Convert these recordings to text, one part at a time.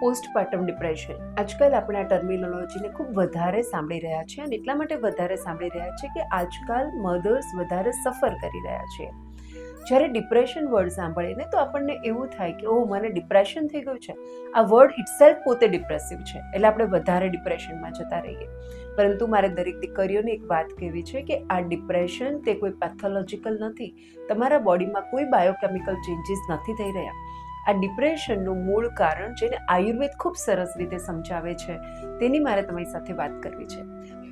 Postpartum depression આજકાલ આપણે આ ટર્મિનોલોજીને ખૂબ વધારે સાંભળી રહ્યા છીએ અને એટલા માટે વધારે સાંભળી રહ્યા છીએ કે આજકાલ મધર્સ વધારે સફર કરી રહ્યા છે. જ્યારે ડિપ્રેશન વર્ડ સાંભળીને તો આપણને એવું થાય કે ઓહ મને ડિપ્રેશન થઈ ગયું છે. આ વર્ડ ઇટસેલ્ફ પોતે ડિપ્રેસિવ છે એટલે આપણે વધારે ડિપ્રેશનમાં જતા રહીએ. પરંતુ મારે દરેક દીકરીઓને એક વાત કહેવી છે કે આ ડિપ્રેશન તે કોઈ પેથોલોજીકલ નથી. તમારા બોડીમાં કોઈ બાયોકેમિકલ ચેન્જીસ નથી થઈ રહ્યા. આ ડિપ્રેશનનું મૂળ કારણ જેને આયુર્વેદ ખૂબ સરસ રીતે સમજાવે છે તેની મારે તમારી સાથે વાત કરવી છે.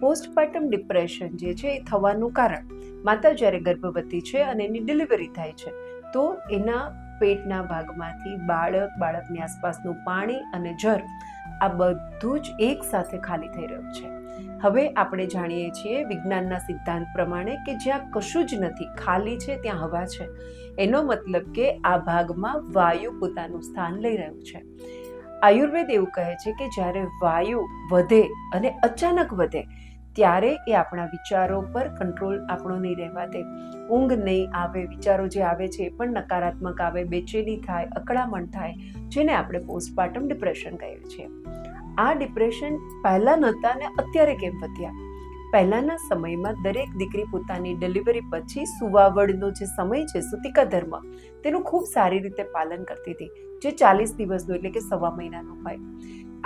પોસ્ટપાર્ટમ ડિપ્રેશન જે છે એ થવાનું કારણ માતા જ્યારે ગર્ભવતી છે અને એની ડિલિવરી થાય છે તો એના પેટના ભાગમાંથી બાળકની આસપાસનું પાણી અને જર આ બધું જ એક સાથે ખાલી થઈ રહ્યું છે. હવે આપણે જાણીએ છીએ વિજ્ઞાનના સિદ્ધાંત પ્રમાણે કે જ્યાં કશું જ નથી, ખાલી છે ત્યાં હવા છે. એનો મતલબ કે આ ભાગમાં વાયુ પોતાનું સ્થાન લઈ રહ્યું છે. આયુર્વેદ એવું કહે છે કે જ્યારે વાયુ વધે અને અચાનક વધે ત્યારે એ આપણા વિચારો પર કંટ્રોલ આપણો નહીં રહેવા દે. ઊંઘ નહીં આવે, વિચારો જે આવે છે એ પણ નકારાત્મક આવે, બેચેની થાય, અકળામણ થાય, જેને આપણે પોસ્ટપાર્ટમ ડિપ્રેશન કહીએ છીએ. આ ડિપ્રેશન પહેલાં નહોતા ને અત્યારે કેમ વધ્યા? પહેલાંના સમયમાં દરેક દીકરી પોતાની ડિલિવરી પછી સુવાવડનો જે સમય છે, સૂતિકા ધર્મ, તેનું ખૂબ સારી રીતે પાલન કરતી હતી, જે 40 દિવસનું એટલે કે 1.5 મહિનાનું હોય.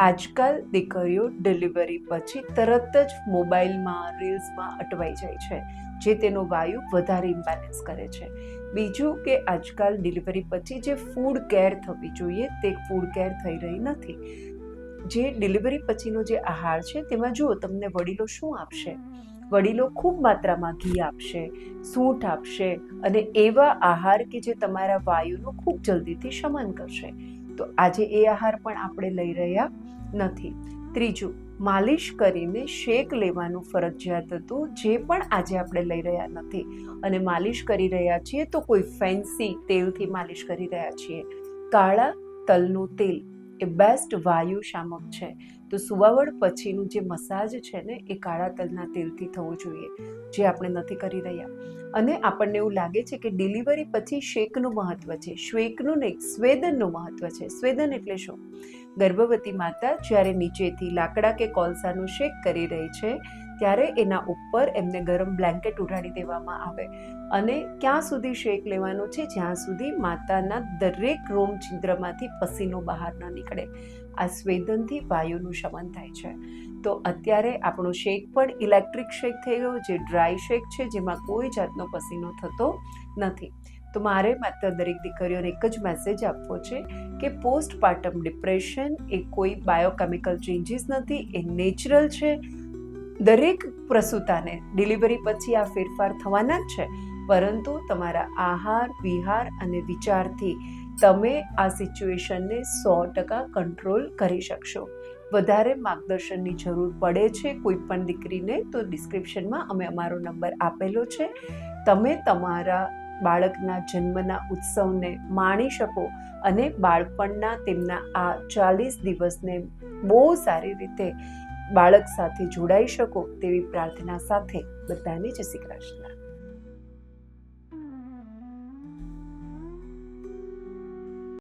આજકાલ દીકરીઓ ડિલિવરી પછી તરત જ મોબાઈલમાં, રીલ્સમાં અટવાઈ જાય છે, જે તેનો વાયુ વધારે ઇમ્બેલેન્સ કરે છે. બીજું કે આજકાલ ડિલિવરી પછી જે ફૂડ કેર થવી જોઈએ તે ફૂડ કેર થઈ રહી નથી. જે ડિલિવરી પછીનો જે આહાર છે તેમાં જુઓ તમને વડીલો શું આપશે. વડીલો ખૂબ માત્રામાં ઘી આપશે, સૂંઠ આપશે અને એવા આહાર કે જે તમારા વાયુનું ખૂબ જલ્દીથી શમન કરશે. તો આજે એ આહાર પણ આપણે લઈ રહ્યા નથી. ત્રીજું, માલિશ કરીને શેક લેવાનું ફરજિયાત હતું, જે પણ આજે આપણે લઈ રહ્યા નથી. અને માલિશ કરી રહ્યા છીએ તો કોઈ ફેન્સી તેલથી માલિશ કરી રહ્યા છીએ. કાળા તલનું તેલ એ બેસ્ટ વાયુ શામક છે. તો સુવાવડ પછીનું જે મસાજ છે ને એ કાળા તલના તેલથી થવું જોઈએ, જે આપણે નથી કરી રહ્યા. અને આપણને એવું લાગે છે કે ડિલિવરી પછી શેકનું મહત્વ છે. શ્વેકનું નહીં, સ્વેદનનું મહત્વ છે. સ્વેદન એટલે શું? ગર્ભવતી માતા જ્યારે નીચેથી લાકડા કે કોલસાનું શેક કરી રહી છે ત્યારે એના ઉપર એમને ગરમ બ્લેન્કેટ ઉડાડી દેવામાં આવે અને ક્યાં સુધી શેક લેવાનો છે? જ્યાં સુધી માતાના દરેક રોમ છિદ્રમાંથી પસીનો બહાર ન નીકળે. આ સ્વેદનથી વાયુનું શમન થાય છે. તો અત્યારે આપણો શેક પણ ઇલેક્ટ્રિક શેક થઈ ગયો, જે ડ્રાય શેક છે, જેમાં કોઈ જાતનો પસીનો થતો નથી. તો મારે માત્ર દરેક દીકરીઓને એક જ મેસેજ આપવો છે કે પોસ્ટપાર્ટમ ડિપ્રેશન એ કોઈ બાયોકેમિકલ ચેન્જીસ નથી, એ નેચરલ છે. દરેક પ્રસૂતાને ડિલિવરી પછી આ ફેરફાર થવાના જ છે, પરંતુ તમારા આહાર, વિહાર અને વિચારથી તમે આ સિચ્યુએશનને 100% કંટ્રોલ કરી શકશો. વધારે માર્ગદર્શનની જરૂર પડે છે કોઈ પણ દીકરીને તો ડિસ્ક્રિપ્શનમાં અમે અમારો નંબર આપેલો છે. તમે તમારા બાળકના જન્મના ઉત્સવને માણી શકો અને બાળપણના તેમના આ 40 દિવસને બહુ સારી રીતે બાળક સાથે જોડાઈ શકો તેવી પ્રાર્થના સાથે બધાને જય શ્રી કૃષ્ણ.